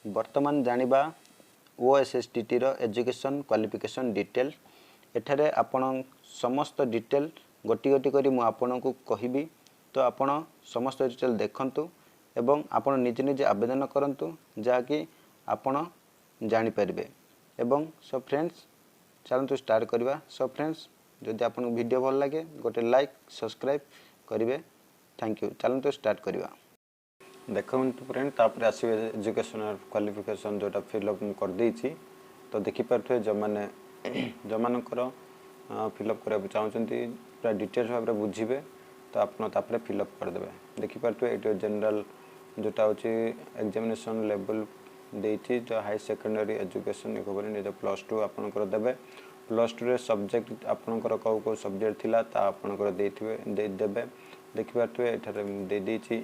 वर्तमान जानिबा ओएसएसटीटी रो education qualification detail एठारे आपण समस्त डिटेल गोटी गोटी करी मु आपन को कहिबी तो आपण समस्त डिटेल देखंतु एवं आपण निजे निजे आवेदन करंतु जाकि आपण जानि परिबे एवं सो फ्रेंड्स चलंतु स्टार्ट करबा। सो फ्रेंड्स जदि आपन वीडियो भल लागे गोटे लाइक सब्सक्राइब करिवे। Thank you. चलंतु स्टार्ट करबा। देखो फ्रेंड तापर आसवे एजुकेशनल क्वालिफिकेशन जोटा फिलअप कर देछि तो देखि पारथु जो माने जो मानकर फिलअप करबा चाहउछंती पूरा डिटेल्स भाबरे बुझिबे तो आपन तापर फिलअप कर देबे। देखि पारथु एटो जनरल जोटा होछि एग्जामिनेशन लेवल देछि जो हाई सेकेंडरी एजुकेशन इक्विवेलेंट जो +2 आपन कर देबे। +2 रे सब्जेक्ट आपन कर को सब्जेक्ट थिला ता आपन कर देथिबे दे देबे। देखि पारथु एठारे दे देछि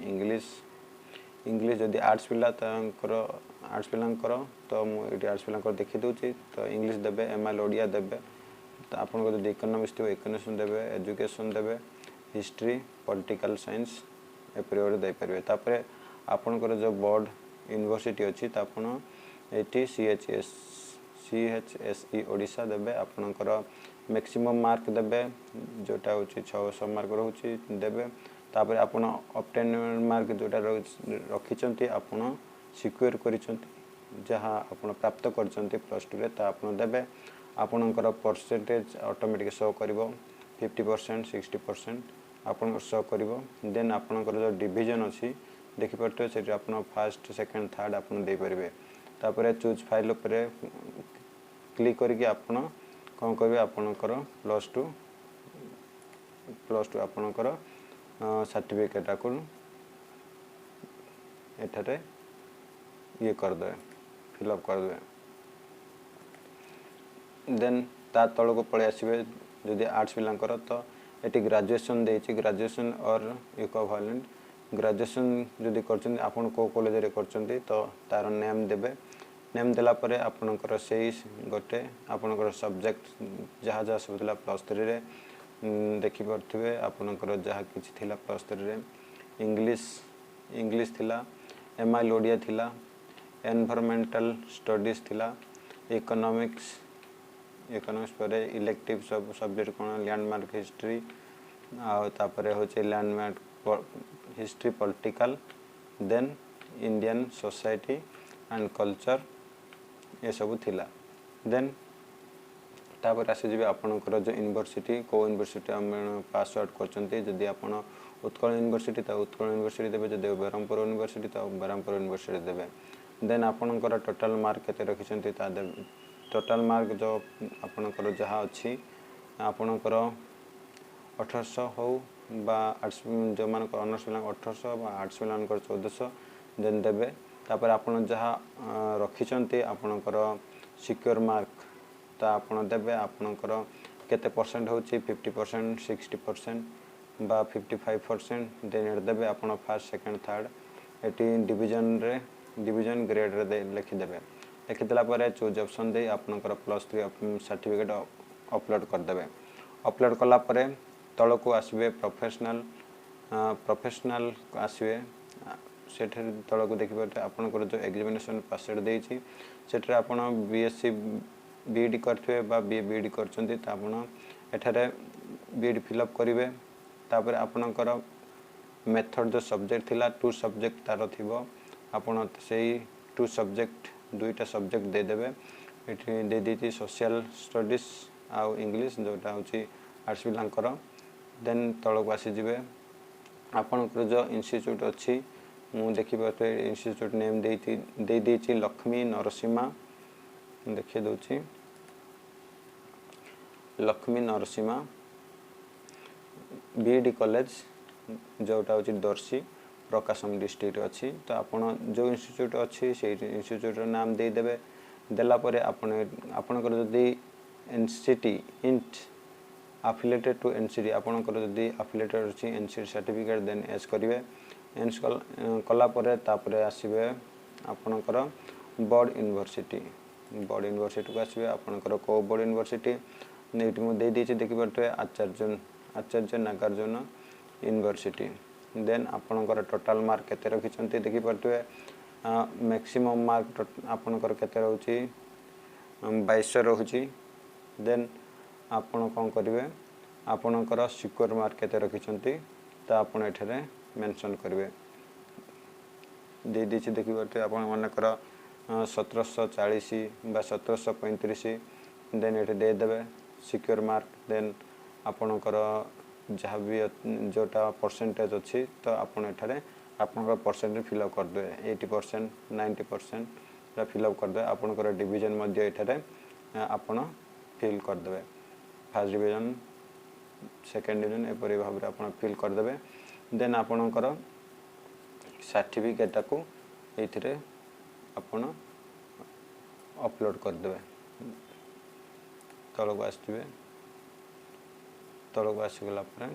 इंग्लिश जदि आर्ट्स पिला तांकर आर्ट्स पिलांकर तो मु एटी आर्ट्स पिलांकर देखि दोछि तो इंग्लिश देबे एमएल ओडिया देबे। तो आपन को जदि इकोनॉमिक्स तो इकोनॉमिक्स देबे एजुकेशन देबे हिस्ट्री पॉलिटिकल साइंस ए परिवार दे परबे। तापरे आपन को जो बोर्ड यूनिवर्सिटी अछि त आपन एटी सीएचएसई ओडिशा देबे। आपन को मैक्सिमम मार्क देबे जोटा होछि 600 मार्क रहउछि देबे। तापर आपण ऑब्टेन मार्क जोटा रखिचंती आपण सिक्योर करिचंती जहां आपण प्राप्त करचंती +2 रे ता आपण देबे। आपणकर परसेंटेज ऑटोमेटिक शो करिवो 50% 60% आपण शो करिवो। देन आपणकर जो डिवीजन अछि देखि परतो सेठी आपण फर्स्ट सेकंड थर्ड आपण दे परिबे। तापर चूज फाइल ऊपर क्लिक करके आपण कोन करबे आपणकर +2 आपणकर सर्टिफिकेट को एठारे ये कर दे फिलअप कर दे। देन ता तळ को पळे आसीबे जदि आर्ट्स पिलांकर तो एटी ग्रेजुएशन देछि ग्रेजुएशन और इक्विवेलेंट ग्रेजुएशन जदि करछन आपन को कॉलेज रे करछन्ती तो तार नेम देबे। नेम देला परे आपनकर सेही गोटे आपनकर सब्जेक्ट जहा जहा सब दिला +3 रे देखि परथिबे आपनकर जहा किछि थिला +3 रे इंग्लिश थिला एमआई ओडिया थिला एनवायरमेंटल स्टडीज थिला इकोनॉमिक्स परे इलेक्टिव सब सब्जेक्ट कोन लैंडमार्क हिस्ट्री आ तापरे होचे landmark history political then Indian society and culture ये सब थिला। देन तापर आसे जिबे आपनकर जो यूनिवर्सिटी को यूनिवर्सिटी हम पास आउट करचंती जदि आपण उत्कल यूनिवर्सिटी ता उत्कल यूनिवर्सिटी देबे जदि बरहमपुर यूनिवर्सिटी ता बरहमपुर यूनिवर्सिटी देबे। देन आपनकर टोटल मार्क केते रखिचंती ता देबे। टोटल मार्क जो आपनकर जहा अछि आपनकर 1800 हो बा आर्ट्स जो मानकर ऑनर्स पिला 1800 बा आर्ट्स पिलांकर 1400 देन देबे। तापर आपण जहा रखिचंती आपनकर सिक्योर मार्क ता आपण देबे। आपनकर केते परसेंट होछि 50% 60% बा 55% देन देबे। आपण first second third eighty division grade रे दे लिखि देबे। लिखि देला परे चूज ऑप्शन दे आपनकर +3 सर्टिफिकेट अपलोड कर देबे। अपलोड कला परे तळ को आसीबे प्रोफेशनल आसीबे सेठे तळ को देखिबे आपनकर जो एग्जामिनेशन पासवर्ड देछि सेठे आपण बीएससी बीडी करथवे बा बीडी करचंती ता आपण एठारे बीडी फिलअप करिवे। तापर आपनकर मेथड जो सब्जेक्ट थिला 2 सब्जेक्ट तार थिबो आपण सेही 2 सब्जेक्ट दुईटा सब्जेक्ट दे देबे। एठी दे देति सोशल स्टडीज आ इंग्लिश जोटा होची आर्ट्स पिलांकर। देन तळ को आसी जिवे आपनकर जो इंस्टीट्यूट अछि मु देखि पाते इंस्टीट्यूट नेम दे देछि लक्ष्मी नरसिम्हा देखि दोछि लक्ष्मी नरसिम्हा बीडी कॉलेज जोटा होची दर्शी प्रकाशम डिस्ट्रिक्ट अछि। तो आपण जो इंस्टीट्यूट अछि से इंस्टीट्यूट नाम दे देबे। देला परे आपनकर जदि NCT int affiliated to NCD आपनकर जदि affiliated अछि NCD सर्टिफिकेट देन एस करिवे। एस कला परे तापरे आसीबे आपनकर बोर्ड यूनिवर्सिटी को आसीबे। आपनकर को बोर्ड यूनिवर्सिटी नेट मु दे दिछि देखि परते आचार्य नागार्जुन यूनिवर्सिटी। देन आपनकर टोटल मार्क केते रखिचंती देखि परते मैक्सिमम मार्क आपणकर केते रहउची 2200 रहउची देन आपण कोन करिवे आपणकर सिक्योर मार्क केते रखिछंती त आपण एठरे मेंशन करिवे दे दिछि देखि बटे आपण मानकर 1740 बा 1735 देन एठे दे देबे सिक्योर मार्क देन आपणकर जहाँ भी जोटा परसेंटेज अच्छी तो आपण एठारे आपणकर परसेंटेज फिलअप कर दे 80% 90% फिलअप कर दे आपणकर डिवीजन मध्य एठारे आपण फिल कर देबे फर्स्ट डिवीजन सेकंड डिवीजन एपरि भाव रे आपण फिल कर देबे देन आपणकर सर्टिफिकेट को एथिरे आपण अपलोड कर देबे तळक आस्थिबे तळक आसीगला परे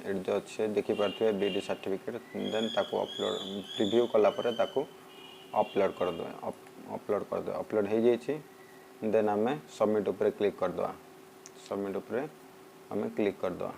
जो अच्छे देखि पार्थिबे बीडी सर्टिफिकेट देन ताको अपलोड प्रीव्यू कला परे ताको अपलोड कर दो अपलोड हो जाइए देन आम सबमिट ऊपर क्लिक कर दवा सबमिट ऊपर आम क्लिक कर दवा